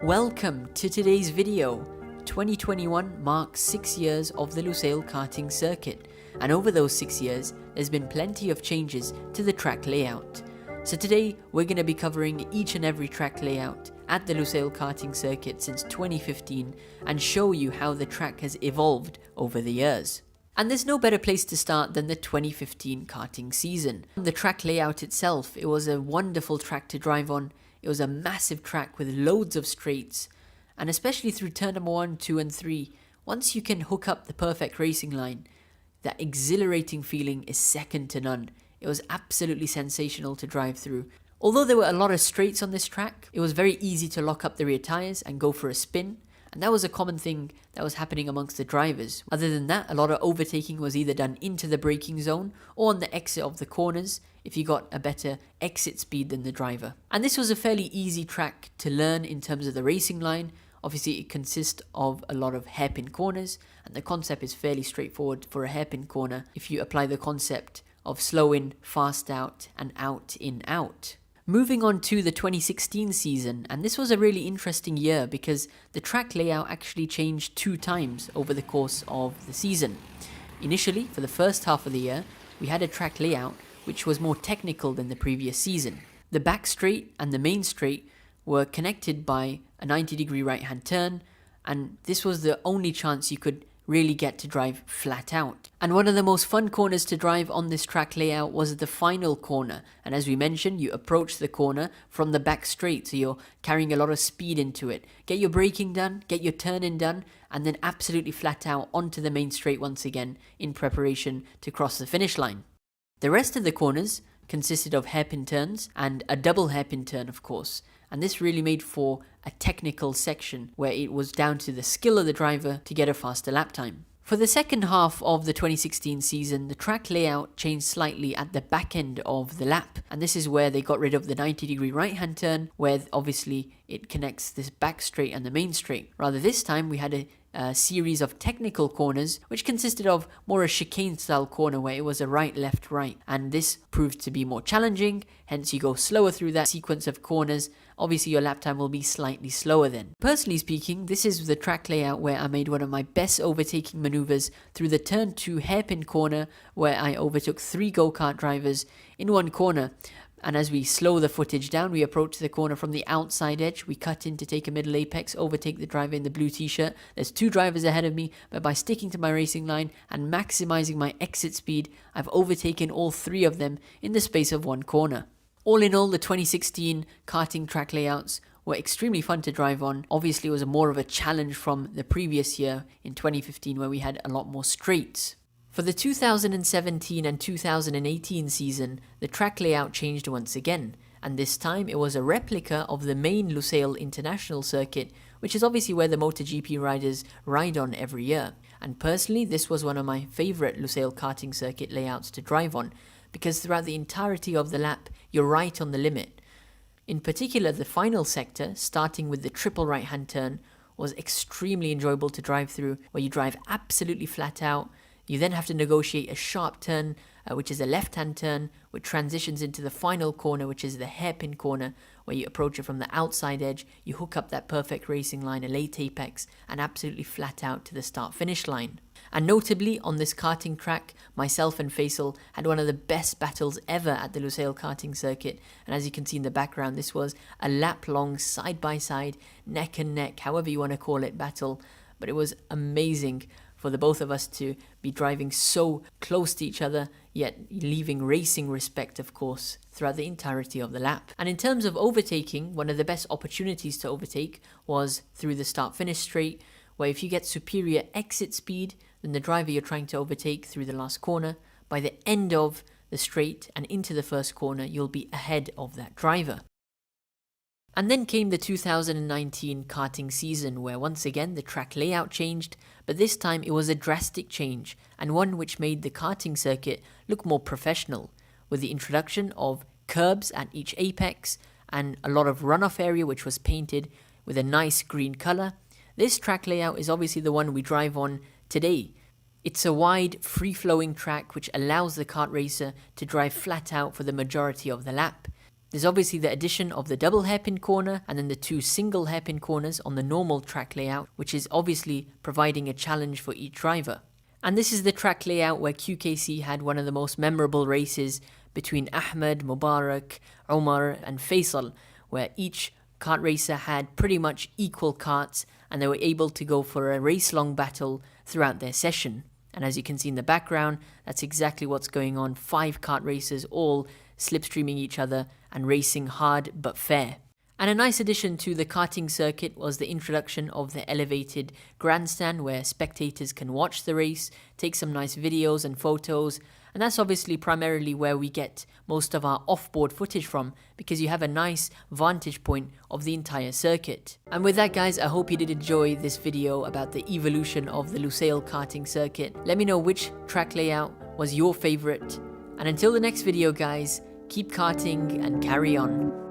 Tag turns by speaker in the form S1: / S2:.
S1: Welcome to today's video. 2021 marks 6 years of the Lusail karting circuit, and over those 6 years there's been plenty of changes to the track layout. So today we're going to be covering each and every track layout at the Lusail karting circuit since 2015 and show you how the track has evolved over the years. And there's no better place to start than the 2015 karting season. The track layout itself, it was a wonderful track to drive on. It was a massive track with loads of straights, and especially through turn number 1, 2 and 3, once you can hook up the perfect racing line, that exhilarating feeling is second to none. It was absolutely sensational to drive through. Although there were a lot of straights on this track, it was very easy to lock up the rear tyres and go for a spin, and that was a common thing that was happening amongst the drivers. Other than that, a lot of overtaking was either done into the braking zone or on the exit of the corners if you got a better exit speed than the driver. And this was a fairly easy track to learn in terms of the racing line. Obviously it consists of a lot of hairpin corners, and the concept is fairly straightforward for a hairpin corner if you apply the concept of slow in, fast out and out in, out. Moving on to the 2016 season, and this was a really interesting year because the track layout actually changed 2 times over the course of the season. Initially, for the first half of the year, we had a track layout which was more technical than the previous season. The back straight and the main straight were connected by a 90-degree right-hand turn, and this was the only chance you could really get to drive flat out. And one of the most fun corners to drive on this track layout was the final corner, and as we mentioned, you approach the corner from the back straight, so you're carrying a lot of speed into it. Get your braking done, get your turning done, and then absolutely flat out onto the main straight once again in preparation to cross the finish line. The rest of the corners consisted of hairpin turns and a double hairpin turn, of course, and this really made for a technical section where it was down to the skill of the driver to get a faster lap time. For the second half of the 2016 season, the track layout changed slightly at the back end of the lap, and this is where they got rid of the 90-degree right-hand turn, where obviously it connects this back straight and the main straight. Rather, this time we had a series of technical corners which consisted of more a chicane style corner where it was a right left right, and this proved to be more challenging, hence you go slower through that sequence of corners. Obviously your lap time will be slightly slower then. Personally speaking, this is the track layout where I made one of my best overtaking maneuvers through the turn 2 hairpin corner, where I overtook 3 go-kart drivers in one corner. And as we slow the footage down, we approach the corner from the outside edge. We cut in to take a middle apex, overtake the driver in the blue t-shirt. There's 2 drivers ahead of me, but by sticking to my racing line and maximizing my exit speed, I've overtaken all 3 of them in the space of 1 corner. All in all, the 2016 karting track layouts were extremely fun to drive on. Obviously, it was more of a challenge from the previous year in 2015 where we had a lot more straights. For the 2017 and 2018 season, the track layout changed once again, and this time it was a replica of the main Lusail International Circuit, which is obviously where the MotoGP riders ride on every year. And personally, this was one of my favourite Lusail karting circuit layouts to drive on, because throughout the entirety of the lap, you're right on the limit. In particular, the final sector, starting with the triple right-hand turn, was extremely enjoyable to drive through, where you drive absolutely flat out. You then have to negotiate a sharp turn, which is a left-hand turn, which transitions into the final corner, which is the hairpin corner, where you approach it from the outside edge, you hook up that perfect racing line, a late apex, and absolutely flat out to the start-finish line. And notably, on this karting track, myself and Faisal had one of the best battles ever at the Lusail karting circuit, and as you can see in the background, this was a lap-long, side-by-side, neck and neck, however you want to call it, battle, but it was amazing for the both of us to be driving so close to each other, yet leaving racing respect, of course, throughout the entirety of the lap. And in terms of overtaking, one of the best opportunities to overtake was through the start-finish straight, where if you get superior exit speed than the driver you're trying to overtake through the last corner, by the end of the straight and into the first corner, you'll be ahead of that driver. And then came the 2019 karting season, where once again the track layout changed, but this time it was a drastic change, and one which made the karting circuit look more professional, with the introduction of curbs at each apex and a lot of runoff area which was painted with a nice green colour. This track layout is obviously the one we drive on today. It's a wide, free-flowing track which allows the kart racer to drive flat out for the majority of the lap. There's obviously the addition of the double hairpin corner and then the 2 single hairpin corners on the normal track layout, which is obviously providing a challenge for each driver. And this is the track layout where QKC had one of the most memorable races between Ahmed, Mubarak, Umar and Faisal, where each kart racer had pretty much equal karts and they were able to go for a race-long battle throughout their session. And as you can see in the background, that's exactly what's going on. 5 kart racers all slipstreaming each other and racing hard but fair. And a nice addition to the karting circuit was the introduction of the elevated grandstand where spectators can watch the race, take some nice videos and photos, and that's obviously primarily where we get most of our off-board footage from, because you have a nice vantage point of the entire circuit. And with that guys, I hope you did enjoy this video about the evolution of the Lusail karting circuit. Let me know which track layout was your favorite. And until the next video guys, keep karting and carry on.